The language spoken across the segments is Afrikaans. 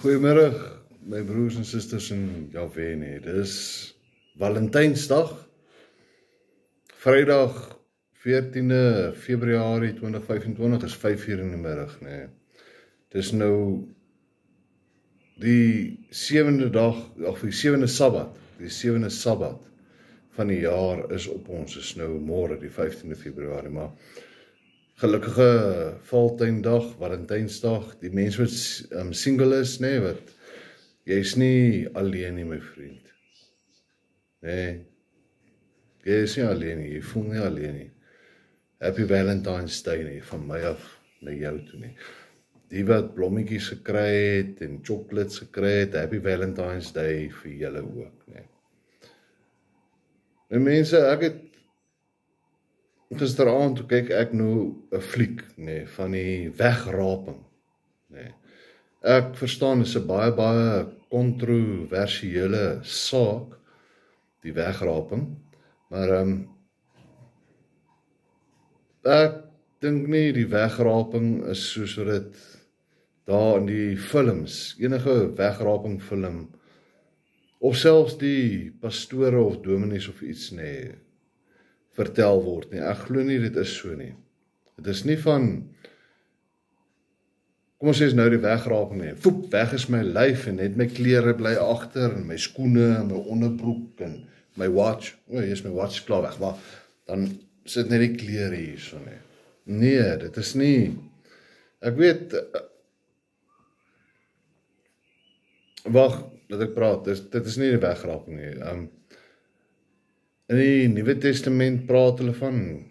Goeiemiddag, my broers en susters in Jahwe nie. Dis Valentynsdag, Vrydag 14de Februarie 2025 is 5:00 in die middag, nee. Dis nou die 7de dag, of die 7de Sabbat, die 7de Sabbat van die jaar is op ons, is nou môre die 15de Februarie, maar gelukkige Valentyndag, Valentynsdag, die mens wat single is, nee, wat, jy is nie alleen nie, my vriend. Nee, jy is nie alleen nie, jy voel nie alleen nie. Happy Valentine's Day nie, van my af na jou toe nie. Die wat blommetjies gekry het en chocolates gekry het, Happy Valentine's Day vir julle ook, nee. En mense, ek het gisteraand toe kyk ek nou 'n fliek, nee, van die wegraping, nee. Ek verstaan, dit is 'n baie kontroversiële saak, die wegraping, maar ek dink nie die wegraping is soos wat dit daar in die films, enige wegraping film, of selfs die pastore of dominees of iets, nee, vertel word nie. Ek glo nie dit is so nie. Dit is nie van, kom ons sê is nou die wegraping nie, voep, weg is my lyf en net my klere bly agter en my skoene en my onderbroek en my watch, hier is my watch klaar weg, maar dan sit net die klere hier so nie. Nee, dit is nie, ek weet, wag, dat ek praat, dit is nie die wegraping nie. In die Nuwe Testament praat hulle van,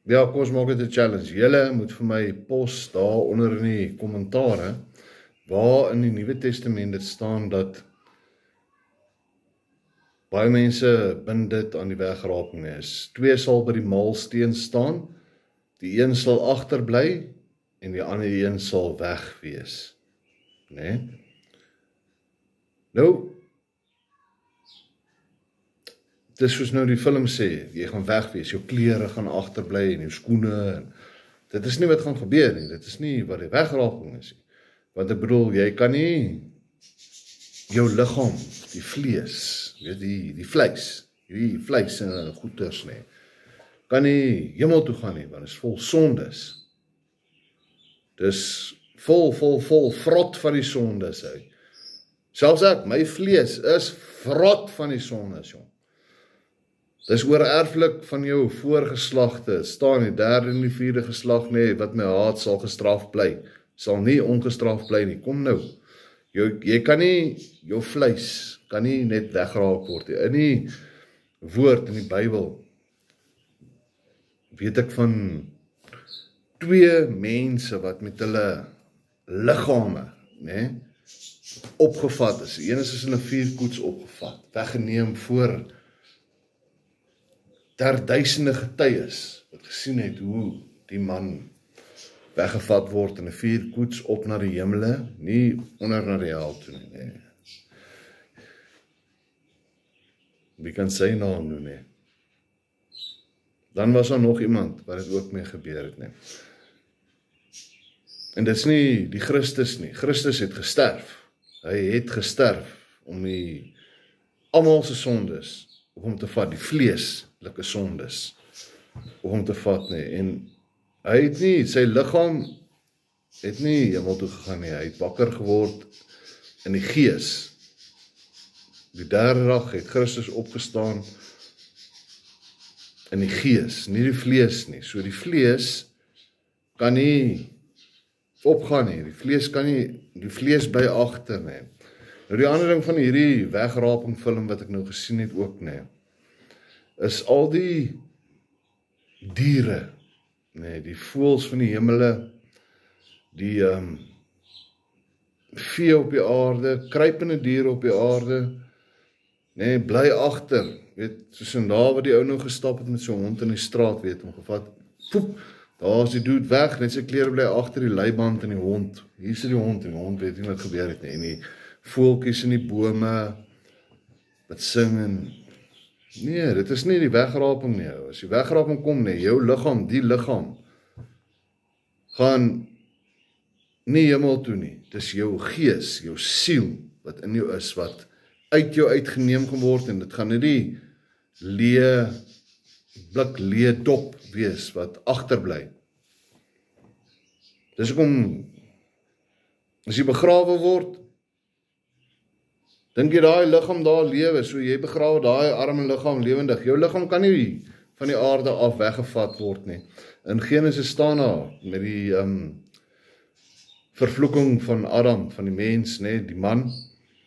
ja, kom ons maak dit 'n challenge, julle moet vir my pos daar onder in die kommentare, waar in die Nuwe Testament dit staan dat baie mense bind dit aan die wegraping is. 2 sal by die maalsteen staan, die een sal agterbly en die ander een sal weg wees. Nee? Nou, dis soos nou die film sê, jy gaan weg wees, jou klere gaan agterbly en jou skoene, en dit is nie wat gaan gebeur nie, dit is nie wat die wegraping is nie. Want ek bedoel, jy kan nie jou liggaam, die vlees, weet die vleis, die vleis en goeders nie, kan nie hemel toe gaan nie, want dit is vol sondes. Dis vol vrot van die sondes uit. Selfs ek, my vlees is vrot van die sondes, jong. Dis oorerflik van jou voorgeslagte, staan die 3de en die 4de geslag, nee, wat my haat sal gestraf bly, sal nie ongestraf bly nie, kom nou, jy kan nie, jou vleis, kan nie net wegraak word, in die woord, in die Bybel, weet ek van 2 mense wat met hulle liggame, nee, opgevat is, die een is in 'n vuurkoets opgevat, weggeneem voor daar duisende getuies wat gesien het hoe die man weggevat word in 'n vuurkoets op na die hemele, nie onder na die hel toe nie, nee. Wie kan sy naam noem nie? Dan was daar nog iemand wat dit ook mee gebeur het, nee. En dit is nie die Christus nie. Christus het gesterf. Hy het gesterf om die almal se sondes op hom te vat, die vleeslike sondes op hom te vat nie. En hy het nie, sy liggaam het nie hemel toe gegaan nie. Hy het wakker geword in die gees. Die 3de dag het Christus opgestaan in die gees, nie die vlees nie. So die vlees kan nie opgaan nie, die vlees by agter nie. Nou die ander ding van hierdie wegraping film wat ek nou gesien het ook nie, is al die diere, nee, die voëls van die hemele, die vee op die aarde, kruipende diere op die aarde, nee, bly agter, weet, soos in daar wat die ou nou gestap het met so 'n hond in die straat, weet, hom gevat, poep, daar is die dude weg, net sy klere bly agter die leiband en die hond, hier sit die hond en die hond weet nie wat gebeur het nie, en die voeltjies in die bome, wat sing en, nee, dit is nie die wegraping nie, as die wegraping kom nie, jou liggaam, die liggaam, gaan nie hemel toe nie. Dis jou gees, jou siel, wat in jou is, wat uit jou uitgeneem gaan word, en dit gaan nie die blik leë dop wees, wat agterbly. Dis hoekom, as jy begrawe word, dink jy daai liggaam daar lewe, so jy begrawe daai arme liggaam lewendig. Jou liggaam kan nie van die aarde af weggevat word nie. In Genesis staan daar met die vervloeking van Adam, van die mens, die man.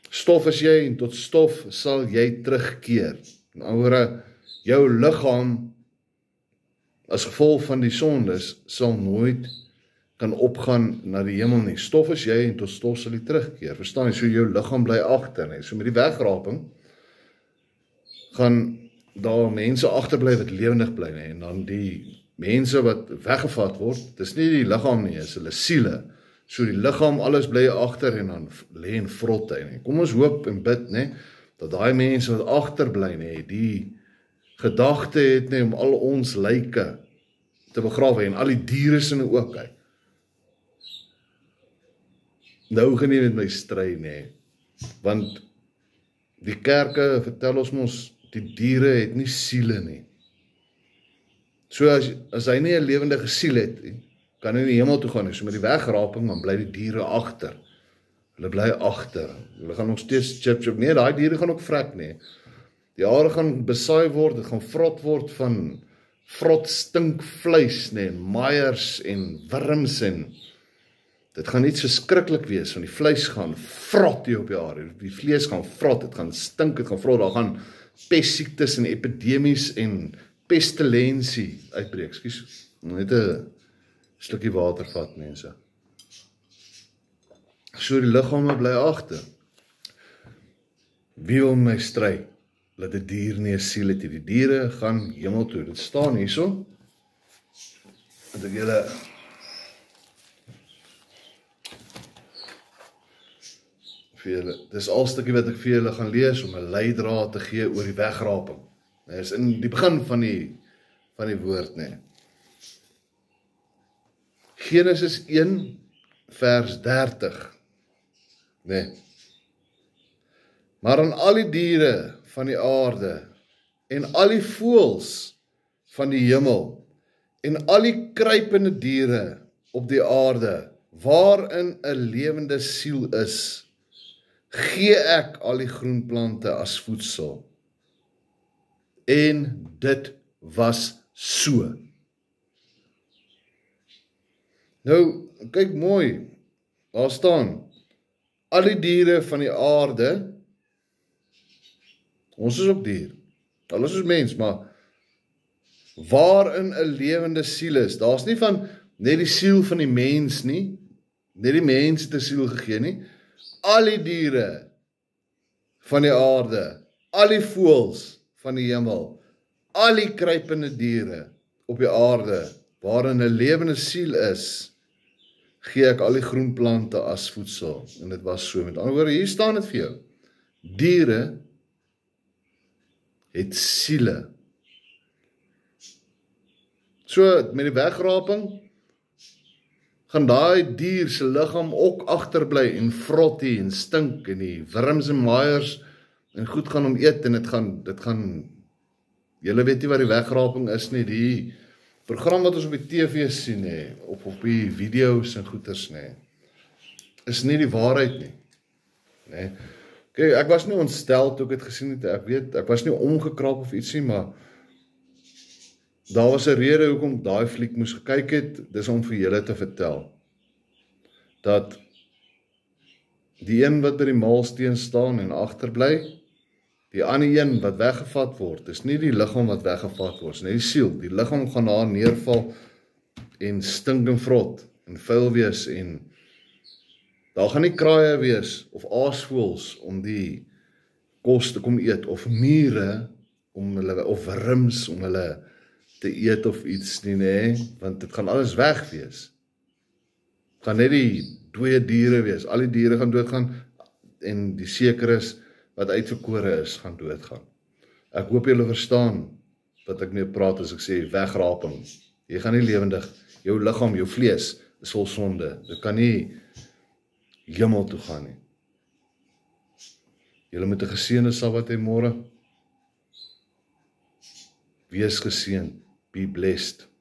Stof is jy en tot stof sal jy terugkeer. In ander woorde, jou liggaam as gevolg van die sondes sal nooit kan opgaan na die hemel nie. Stof is jy en tot stof sal jy terugkeer. Verstaan jy? So jou liggaam bly agter, nie. So met die wegraping gaan daar mense agterbly wat lewendig bly, nie. En dan die mense wat weggevat word, dis nie die liggaam nie, is hulle siele. So die liggaam, alles bly agter en dan lê en vrot hy, nie. Kom ons hoop en bid, nie, dat daai mense wat agterbly, nie, die gedagte het, nie, om al ons lyke te begrawe en al die diere sinne ook, hy. Nou gaan nie met my stry, nie. Want die kerke vertel ons mos, die diere het nie siele nie. So as hy nie 'n lewendige siel het, kan hy in die hemel toe gaan nie. So met die wegraping, dan bly die diere agter. Hulle bly agter. Hulle gaan nog steeds chip. Nee, daai diere gaan ook vrek, nie. Die aarde gaan besaai word, dit gaan vrot word van vrot stink vleis, nie, en maaiers en wurms en dit gaan iets verskriklik wees, want die vleis gaan vrot hier op die aarde. Die vlees gaan vrot, dit gaan stink, dit gaan vrot, daar gaan pestsiektes en epidemies en pestilensie uitbreek. Ekskuus, net 'n slukkie water vat, mense. So die liggame bly agter. Wie wil my stry? Laat 'n dier nie 'n siel het. Die diere gaan hemel toe. Dit staan hierso. Dat ek julle dis al stukkie wat ek vir julle gaan lees om 'n leidraad te gee oor die wegraping. Dit is in die begin van die woord, nee. Genesis 1 vers 30. Nee. Maar aan al die diere van die aarde en al die voëls van die hemel en al die kruipende diere op die aarde waarin 'n lewende siel is, gee ek al die groenplante as voedsel. En dit was so. Nou, kyk mooi, daar staan, al die diere van die aarde, ons is ook dier, alles is mens, maar waarin 'n lewende siel is, daar is nie van net die siel van die mens nie, net die mens het 'n siel gegee nie, al die diere van die aarde, al die voëls van die hemel, al die kruipende diere op die aarde, waarin 'n lewende siel is, gee ek al die groenplante as voedsel. En dit was so. Met ander woorde, hier staan dit vir jou. Diere het siele. So, met die wegraping, gaan daai dier se liggaam ook agterbly en vrottie en stink en die wurms en maaiers en goed gaan hom eet en dit gaan julle weet nie wat die wegraping is nie, die program wat ons op die TV sien nie, of op die video's en goeters nie, is nie die waarheid nie. Nee. Kyk, ek was nie ontstel toe ek het gesien het, ek was nie omgekrap of iets nie, maar daar was 'n rede hoekom ek daai fliek moes gekyk het, dis om vir julle te vertel, dat die een wat by die maalsteen staan en agterbly, die ander een wat weggevat word, is nie die liggaam wat weggevat word, is nie die siel, die liggaam gaan daar neerval en stink en vrot en vuil wees en daar gaan nie kraaie wees of aasvoëls om die kos te kom eet of mure om hulle of wurms om hulle te eet of iets nie, nee, want dit gaan alles weg wees. Het gaan net die dooie diere wees, al die diere gaan doodgaan en die sekeres wat uitverkore is, gaan doodgaan. Ek hoop julle verstaan wat ek mee praat as ek sê wegraping. Jy gaan nie lewendig, jou liggaam, jou vlees, is vol sonde. Dit kan nie hemel toe gaan nie. Julle moet 'n geseënde Sabbat hê môre. Wees geseënd. Be blessed.